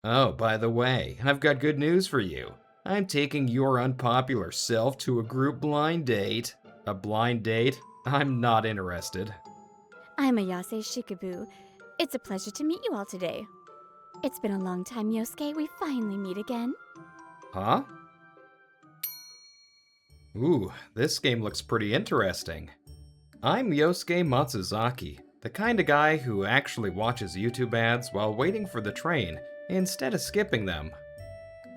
Oh, by the way, I've got good news for you. I'm taking your unpopular self to a group blind date. A blind date? I'm not interested. I'm Ayase Shikabu. It's a pleasure to meet you all today. It's been a long time, Yosuke. We finally meet again. Huh? Ooh, this game looks pretty interesting. I'm Yosuke Matsuzaki, the kind of guy who actually watches YouTube ads while waiting for the train instead of skipping them.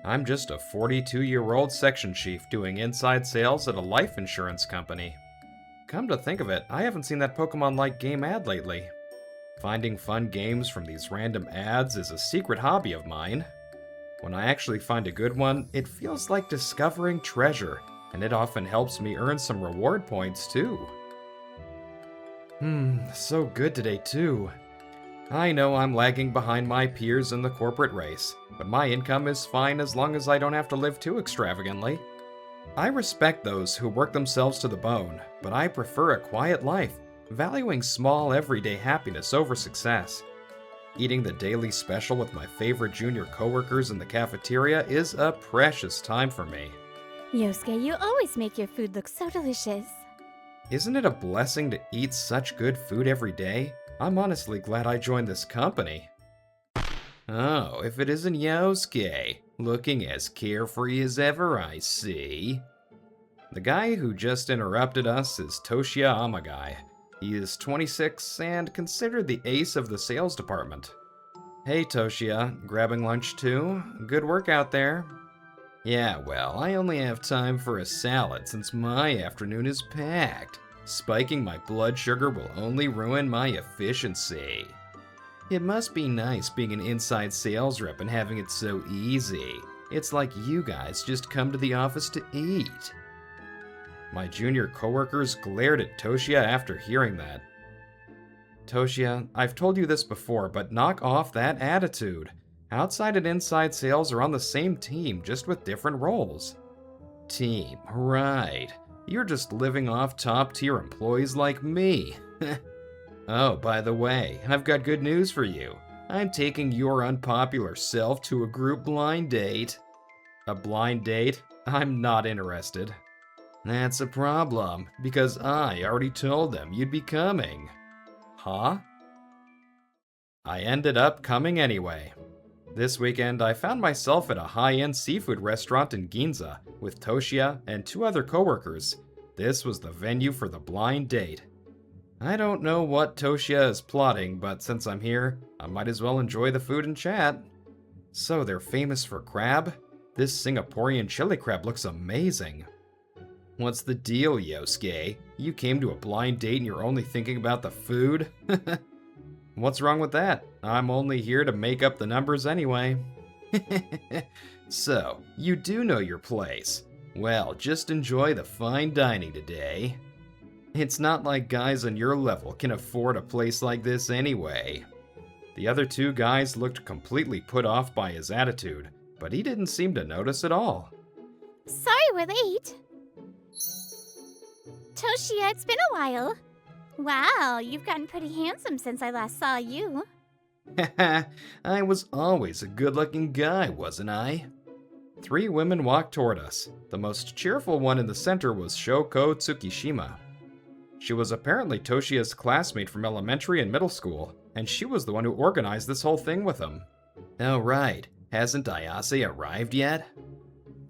I'm just a 42-year-old section chief doing inside sales at a life insurance company. Come to think of it, I haven't seen that Pokemon-like game ad lately. Finding fun games from these random ads is a secret hobby of mine. When I actually find a good one, it feels like discovering treasure, and it often helps me earn some reward points too. So good today too. I know I'm lagging behind my peers in the corporate race, but my income is fine as long as I don't have to live too extravagantly. I respect those who work themselves to the bone, but I prefer a quiet life, valuing small everyday happiness over success. Eating the daily special with my favorite junior coworkers in the cafeteria is a precious time for me. Yosuke, you always make your food look so delicious. Isn't it a blessing to eat such good food every day? I'm honestly glad I joined this company. Oh, if it isn't Yosuke, looking as carefree as ever, I see. The guy who just interrupted us is Toshiya Amagai. He is 26 and considered the ace of the sales department. Hey Toshiya, grabbing lunch too? Good work out there. Yeah, well, I only have time for a salad since my afternoon is packed. Spiking my blood sugar will only ruin my efficiency. It must be nice being an inside sales rep and having it so easy. It's like you guys just come to the office to eat. My junior coworkers glared at Toshiya after hearing that. Toshiya, I've told you this before, but knock off that attitude. Outside and inside sales are on the same team, just with different roles. Team, right. You're just living off top-tier employees like me. Oh, by the way, I've got good news for you. I'm taking your unpopular self to a group blind date. A blind date? I'm not interested. That's a problem, because I already told them you'd be coming. Huh? I ended up coming anyway. This weekend, I found myself at a high-end seafood restaurant in Ginza with Toshiya and two other coworkers. This was the venue for the blind date. I don't know what Toshiya is plotting, but since I'm here, I might as well enjoy the food and chat. So they're famous for crab? This Singaporean chili crab looks amazing. What's the deal, Yosuke? You came to a blind date and you're only thinking about the food? What's wrong with that? I'm only here to make up the numbers anyway. So, you do know your place. Well, just enjoy the fine dining today. It's not like guys on your level can afford a place like this anyway. The other two guys looked completely put off by his attitude, but he didn't seem to notice at all. Sorry we're late. Toshiya, it's been a while. Wow, you've gotten pretty handsome since I last saw you. Haha, I was always a good-looking guy, wasn't I? Three women walked toward us. The most cheerful one in the center was Shoko Tsukishima. She was apparently Toshiya's classmate from elementary and middle school, and she was the one who organized this whole thing with him. Oh right, hasn't Ayase arrived yet?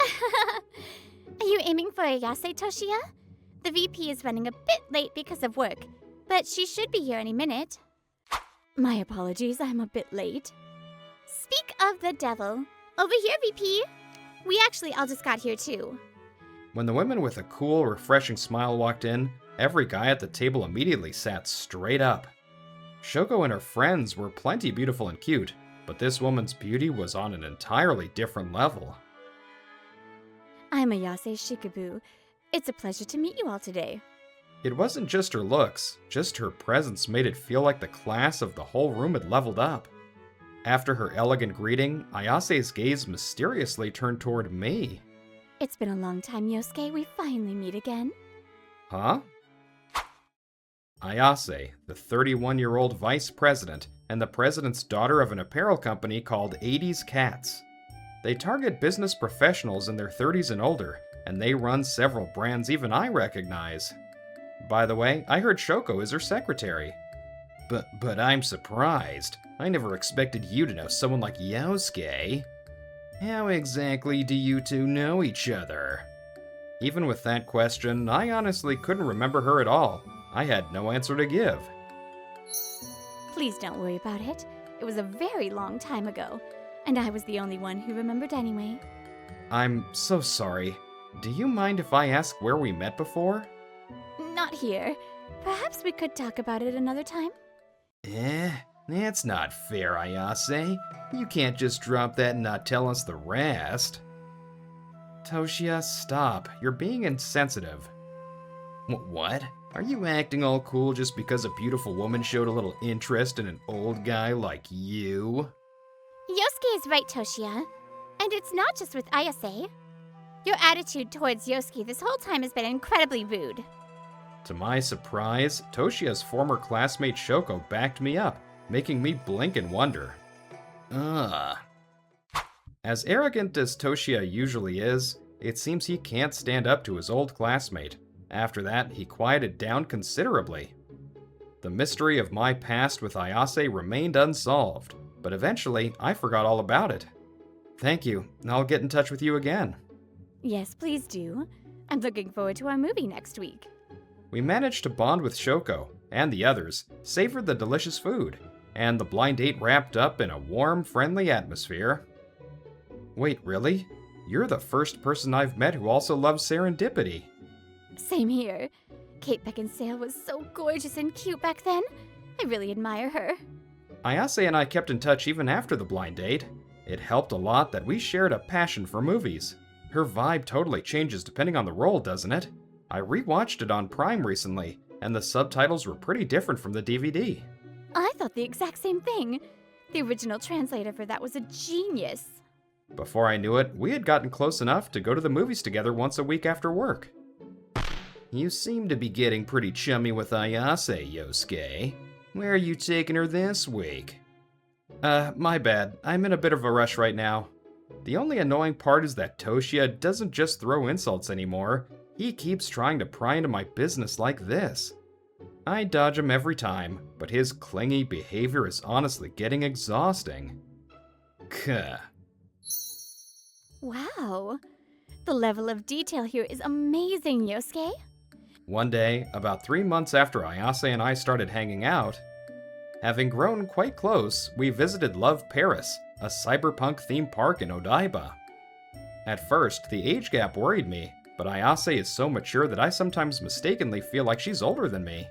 Are you aiming for Ayase, Toshiya? The VP is running a bit late because of work, but she should be here any minute. My apologies, I'm a bit late. Speak of the devil. Over here, VP. We actually all just got here too. When the women with a cool, refreshing smile walked in, every guy at the table immediately sat straight up. Shoko and her friends were plenty beautiful and cute, but this woman's beauty was on an entirely different level. I'm Ayase Shikabu. It's a pleasure to meet you all today. It wasn't just her looks, just her presence made it feel like the class of the whole room had leveled up. After her elegant greeting, Ayase's gaze mysteriously turned toward me. It's been a long time, Yosuke. We finally meet again. Huh? Ayase, the 31-year-old vice president, and the president's daughter of an apparel company called 80s Cats. They target business professionals in their 30s and older, and they run several brands even I recognize. By the way, I heard Shoko is her secretary. But I'm surprised. I never expected you to know someone like Yosuke. How exactly do you two know each other? Even with that question, I honestly couldn't remember her at all. I had no answer to give. Please don't worry about it. It was a very long time ago, and I was the only one who remembered anyway. I'm so sorry. Do you mind if I ask where we met before? Not here. Perhaps we could talk about it another time? That's not fair, Ayase. You can't just drop that and not tell us the rest. Toshiya, stop. You're being insensitive. What? Are you acting all cool just because a beautiful woman showed a little interest in an old guy like you? Yosuke is right, Toshiya. And it's not just with Ayase. Your attitude towards Yosuke this whole time has been incredibly rude. To my surprise, Toshiya's former classmate Shoko backed me up, making me blink in wonder. As arrogant as Toshiya usually is, it seems he can't stand up to his old classmate. After that, he quieted down considerably. The mystery of my past with Ayase remained unsolved, but eventually I forgot all about it. Thank you, I'll get in touch with you again. Yes, please do. I'm looking forward to our movie next week. We managed to bond with Shoko, and the others, savored the delicious food, and the blind date wrapped up in a warm, friendly atmosphere. Wait, really? You're the first person I've met who also loves serendipity. Same here. Kate Beckinsale was so gorgeous and cute back then. I really admire her. Ayase and I kept in touch even after the blind date. It helped a lot that we shared a passion for movies. Her vibe totally changes depending on the role, doesn't it? I rewatched it on Prime recently, and the subtitles were pretty different from the DVD. I thought the exact same thing. The original translator for that was a genius. Before I knew it, we had gotten close enough to go to the movies together once a week after work. You seem to be getting pretty chummy with Ayase, Yosuke. Where are you taking her this week? My bad. I'm in a bit of a rush right now. The only annoying part is that Toshiya doesn't just throw insults anymore. He keeps trying to pry into my business like this. I dodge him every time, but his clingy behavior is honestly getting exhausting. Kuh. Wow. The level of detail here is amazing, Yosuke. One day, about 3 months after Ayase and I started hanging out, having grown quite close, we visited Love Paris, a cyberpunk theme park in Odaiba. At first, the age gap worried me, but Ayase is so mature that I sometimes mistakenly feel like she's older than me.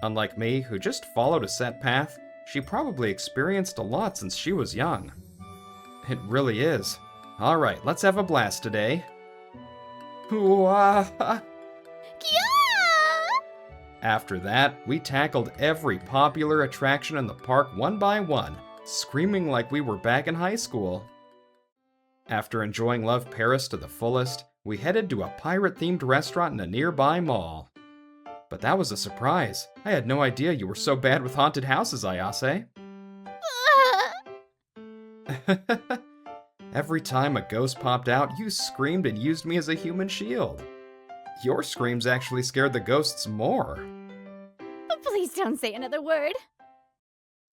Unlike me, who just followed a set path, she probably experienced a lot since she was young. It really is. Alright, let's have a blast today. Kia! After that, we tackled every popular attraction in the park one by one, screaming like we were back in high school. After enjoying Love Paris to the fullest, we headed to a pirate-themed restaurant in a nearby mall. But that was a surprise. I had no idea you were so bad with haunted houses, Ayase. Every time a ghost popped out, you screamed and used me as a human shield. Your screams actually scared the ghosts more. Please don't say another word.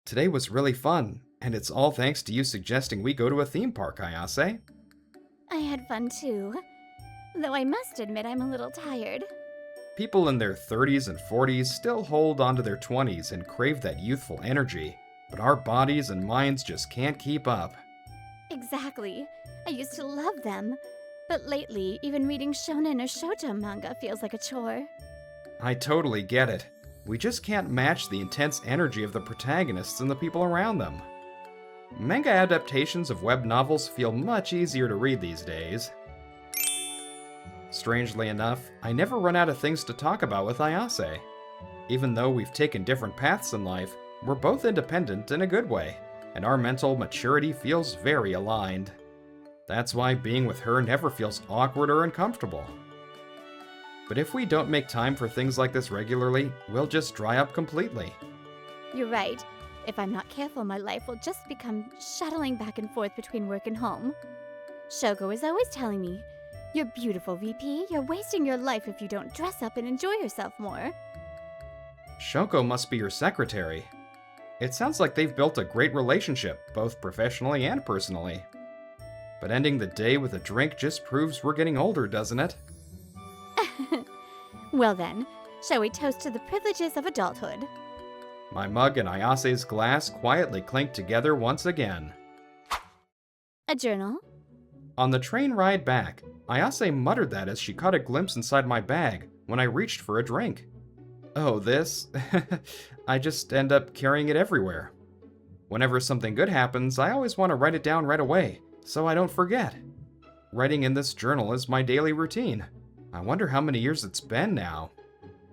Today was really fun, and it's all thanks to you suggesting we go to a theme park, Ayase. I had fun too. Though I must admit I'm a little tired. People in their 30s and 40s still hold onto their 20s and crave that youthful energy, but our bodies and minds just can't keep up. Exactly. I used to love them. But lately, even reading shonen or shoujo manga feels like a chore. I totally get it. We just can't match the intense energy of the protagonists and the people around them. Manga adaptations of web novels feel much easier to read these days. Strangely enough, I never run out of things to talk about with Ayase. Even though we've taken different paths in life, we're both independent in a good way, and our mental maturity feels very aligned. That's why being with her never feels awkward or uncomfortable. But if we don't make time for things like this regularly, we'll just dry up completely. You're right. If I'm not careful, my life will just become shuttling back and forth between work and home. Shoko is always telling me, "You're beautiful, VP. You're wasting your life if you don't dress up and enjoy yourself more." Shoko must be your secretary. It sounds like they've built a great relationship, both professionally and personally. But ending the day with a drink just proves we're getting older, doesn't it? Well then, shall we toast to the privileges of adulthood? My mug and Ayase's glass quietly clinked together once again. A journal? On the train ride back, Ayase muttered that as she caught a glimpse inside my bag when I reached for a drink. Oh, this? I just end up carrying it everywhere. Whenever something good happens, I always want to write it down right away, so I don't forget. Writing in this journal is my daily routine. I wonder how many years it's been now.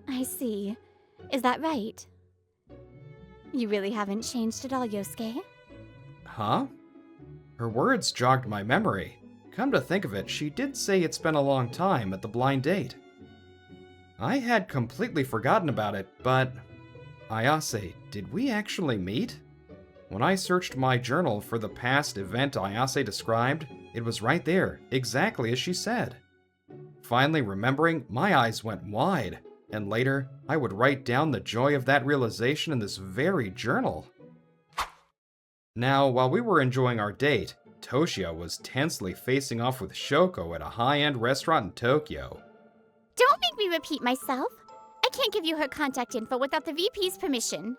I see. Is that right? You really haven't changed at all, Yosuke? Huh? Her words jogged my memory. Come to think of it, she did say it's been a long time at the blind date. I had completely forgotten about it, but... Ayase, did we actually meet? When I searched my journal for the past event Ayase described, it was right there, exactly as she said. Finally remembering, my eyes went wide, and later, I would write down the joy of that realization in this very journal. Now, while we were enjoying our date, Toshiya was tensely facing off with Shoko at a high-end restaurant in Tokyo. Don't make me repeat myself. I can't give you her contact info without the VP's permission.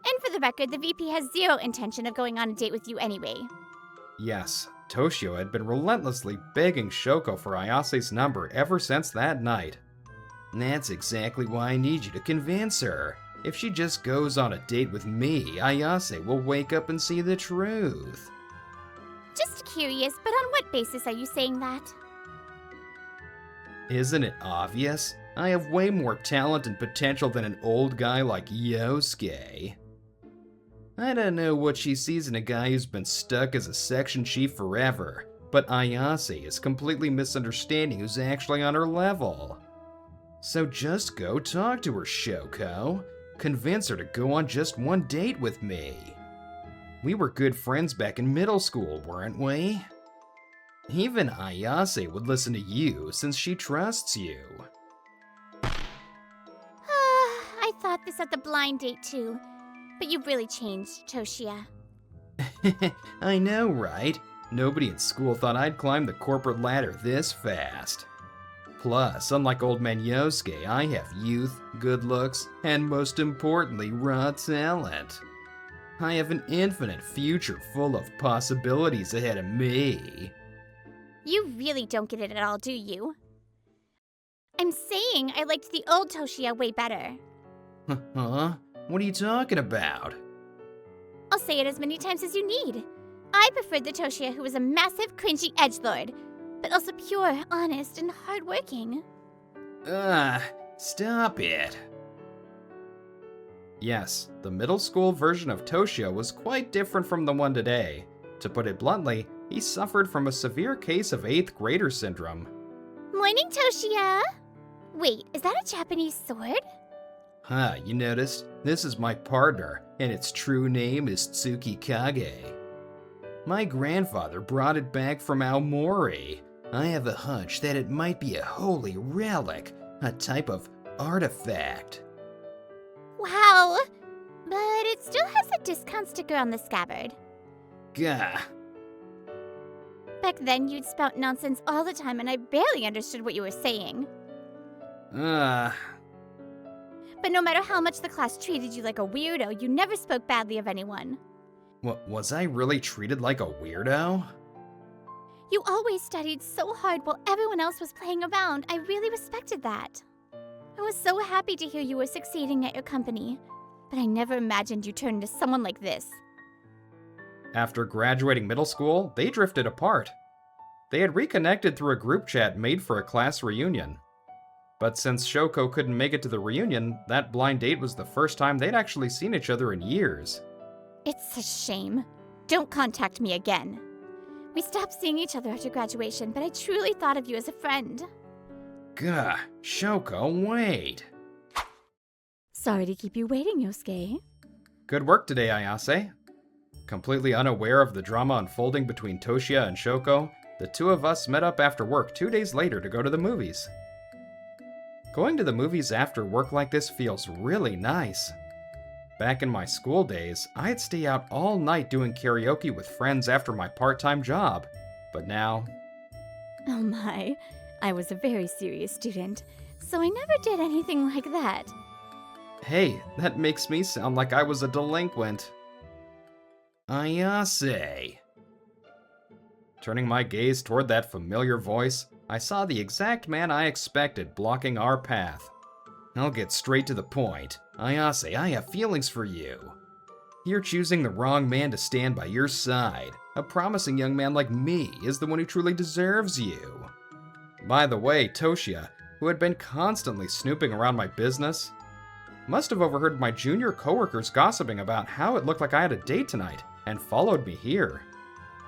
And for the record, the VP has zero intention of going on a date with you anyway. Yes, Toshiya had been relentlessly begging Shoko for Ayase's number ever since that night. That's exactly why I need you to convince her. If she just goes on a date with me, Ayase will wake up and see the truth. Just curious, but on what basis are you saying that? Isn't it obvious? I have way more talent and potential than an old guy like Yosuke. I don't know what she sees in a guy who's been stuck as a section chief forever, but Ayase is completely misunderstanding who's actually on her level. So just go talk to her, Shoko. Convince her to go on just one date with me. We were good friends back in middle school, weren't we? Even Ayase would listen to you since she trusts you. I thought this at the blind date too, but you've really changed, Toshiya. I know, right? Nobody in school thought I'd climb the corporate ladder this fast. Plus, unlike old man Yosuke, I have youth, good looks, and most importantly, raw talent. I have an infinite future full of possibilities ahead of me. You really don't get it at all, do you? I'm saying I liked the old Toshiya way better. Huh? What are you talking about? I'll say it as many times as you need. I preferred the Toshiya who was a massive, cringy edgelord, but also pure, honest, and hardworking. Stop it. Yes, the middle school version of Toshiya was quite different from the one today. To put it bluntly, he suffered from a severe case of 8th grader syndrome. Morning, Toshiya! Wait, is that a Japanese sword? Huh, you noticed? This is my partner, and its true name is Tsukikage. My grandfather brought it back from Aomori. I have a hunch that it might be a holy relic, a type of artifact. Wow! But it still has a discount sticker on the scabbard. Gah. Back then, you'd spout nonsense all the time and I barely understood what you were saying. But no matter how much the class treated you like a weirdo, you never spoke badly of anyone. Was I really treated like a weirdo? You always studied so hard while everyone else was playing around. I really respected that. I was so happy to hear you were succeeding at your company, but I never imagined you turned into someone like this. After graduating middle school, they drifted apart. They had reconnected through a group chat made for a class reunion. But since Shoko couldn't make it to the reunion, that blind date was the first time they'd actually seen each other in years. It's a shame. Don't contact me again. We stopped seeing each other after graduation, but I truly thought of you as a friend. Gah, Shoko, wait. Sorry to keep you waiting, Yosuke. Good work today, Ayase. Completely unaware of the drama unfolding between Toshiya and Shoko, the two of us met up after work 2 days later to go to the movies. Going to the movies after work like this feels really nice. Back in my school days, I'd stay out all night doing karaoke with friends after my part-time job. But now... Oh my, I was a very serious student, so I never did anything like that. Hey, that makes me sound like I was a delinquent. Ayase. Turning my gaze toward that familiar voice, I saw the exact man I expected blocking our path. I'll get straight to the point. Ayase, I have feelings for you. You're choosing the wrong man to stand by your side. A promising young man like me is the one who truly deserves you. By the way, Toshiya, who had been constantly snooping around my business, must have overheard my junior coworkers gossiping about how it looked like I had a date tonight and followed me here.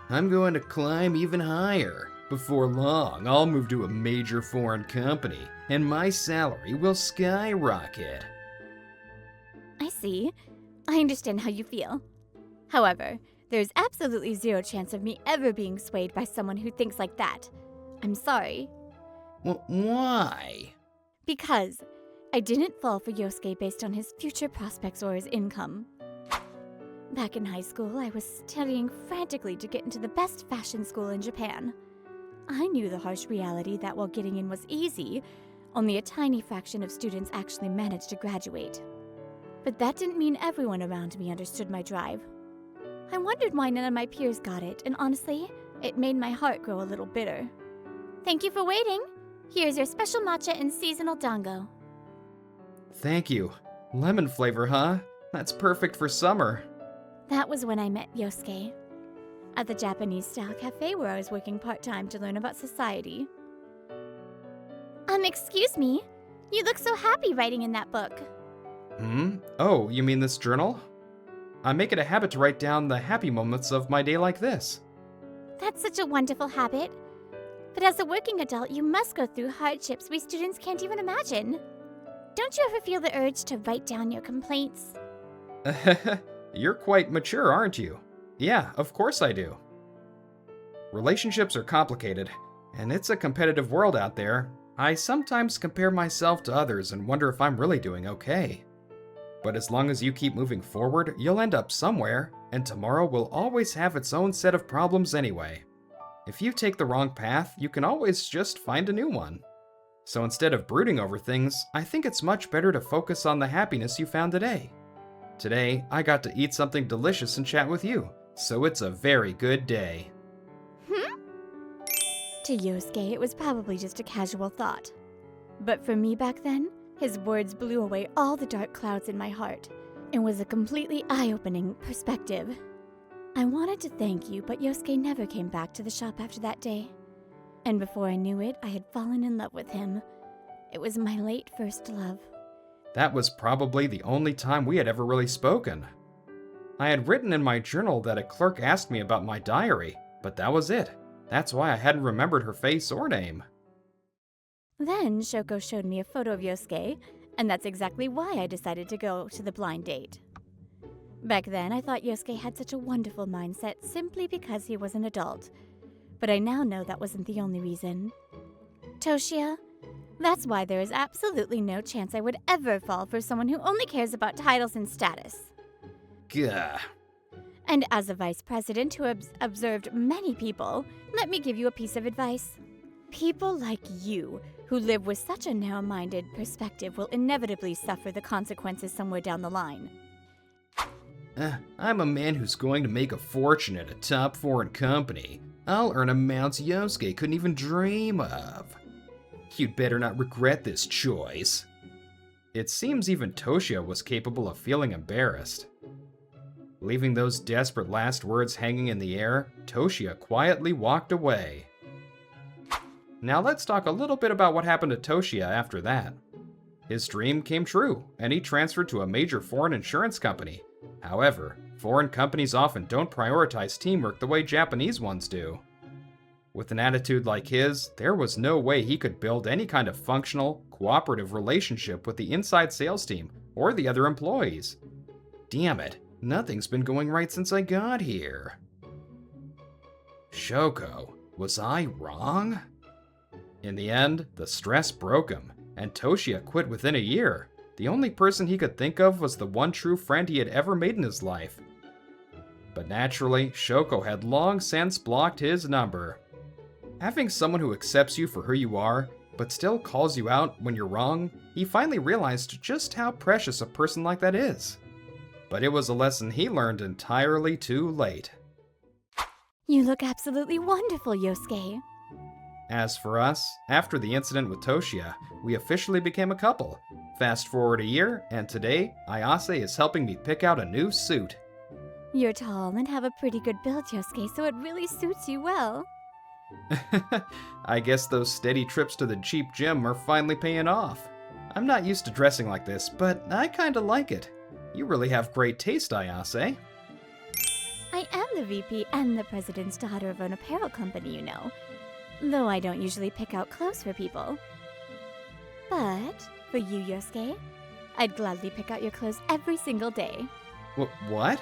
I'm going to climb even higher. Before long, I'll move to a major foreign company, and my salary will skyrocket. I see. I understand how you feel. However, there's absolutely zero chance of me ever being swayed by someone who thinks like that. I'm sorry. Why? Because I didn't fall for Yosuke based on his future prospects or his income. Back in high school, I was studying frantically to get into the best fashion school in Japan. I knew the harsh reality that while getting in was easy, only a tiny fraction of students actually managed to graduate. But that didn't mean everyone around me understood my drive. I wondered why none of my peers got it, and honestly, it made my heart grow a little bitter. Thank you for waiting. Here's your special matcha and seasonal dango. Thank you. Lemon flavor, huh? That's perfect for summer. That was when I met Yosuke. At the Japanese-style cafe where I was working part-time to learn about society. Excuse me. You look so happy writing in that book. Oh, you mean this journal? I make it a habit to write down the happy moments of my day like this. That's such a wonderful habit. But as a working adult, you must go through hardships we students can't even imagine. Don't you ever feel the urge to write down your complaints? You're quite mature, aren't you? Yeah, of course I do. Relationships are complicated, and it's a competitive world out there. I sometimes compare myself to others and wonder if I'm really doing okay. But as long as you keep moving forward, you'll end up somewhere, and tomorrow will always have its own set of problems anyway. If you take the wrong path, you can always just find a new one. So instead of brooding over things, I think it's much better to focus on the happiness you found today. Today, I got to eat something delicious and chat with you, so it's a very good day. To Yosuke, it was probably just a casual thought. But for me back then, his words blew away all the dark clouds in my heart and was a completely eye-opening perspective. I wanted to thank you, but Yosuke never came back to the shop after that day. And before I knew it, I had fallen in love with him. It was my late first love. That was probably the only time we had ever really spoken. I had written in my journal that a clerk asked me about my diary, but that was it. That's why I hadn't remembered her face or name. Then Shoko showed me a photo of Yosuke, and that's exactly why I decided to go to the blind date. Back then, I thought Yosuke had such a wonderful mindset simply because he was an adult. But I now know that wasn't the only reason. Toshiya, that's why there is absolutely no chance I would ever fall for someone who only cares about titles and status. Gah. And as a vice president who observed many people, let me give you a piece of advice. People like you, who live with such a narrow-minded perspective, will inevitably suffer the consequences somewhere down the line. I'm a man who's going to make a fortune at a top foreign company. I'll earn amounts Yosuke couldn't even dream of. You'd better not regret this choice. It seems even Toshiya was capable of feeling embarrassed. Leaving those desperate last words hanging in the air, Toshiya quietly walked away. Now let's talk a little bit about what happened to Toshiya after that. His dream came true, and he transferred to a major foreign insurance company. However, foreign companies often don't prioritize teamwork the way Japanese ones do. With an attitude like his, there was no way he could build any kind of functional, cooperative relationship with the inside sales team or the other employees. Damn it, Nothing's been going right since I got here. Shoko, was I wrong? In the end, the stress broke him, and Toshiya quit within a year. The only person he could think of was the one true friend he had ever made in his life. But naturally, Shoko had long since blocked his number. Having someone who accepts you for who you are, but still calls you out when you're wrong, he finally realized just how precious a person like that is. But it was a lesson he learned entirely too late. You look absolutely wonderful, Yosuke. As for us, after the incident with Toshiya, we officially became a couple. Fast forward a year, and today, Ayase is helping me pick out a new suit. You're tall and have a pretty good build, Yosuke, so it really suits you well. I guess those steady trips to the cheap gym are finally paying off. I'm not used to dressing like this, but I kinda like it. You really have great taste, Ayase. I am the VP and the president's daughter of an apparel company, you know. Though I don't usually pick out clothes for people. But for you, Yosuke, I'd gladly pick out your clothes every single day. What?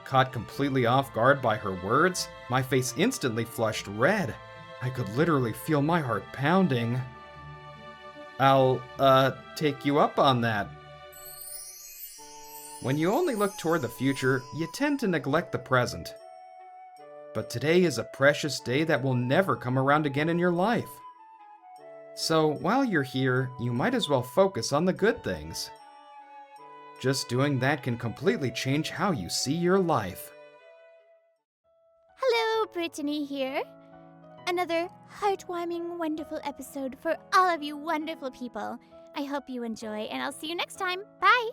Caught completely off guard by her words, my face instantly flushed red. I could literally feel my heart pounding. I'll, take you up on that. When you only look toward the future, you tend to neglect the present. But today is a precious day that will never come around again in your life. So while you're here, you might as well focus on the good things. Just doing that can completely change how you see your life. Hello, Brittany here. Another heartwarming, wonderful episode for all of you wonderful people. I hope you enjoy, and I'll see you next time. Bye!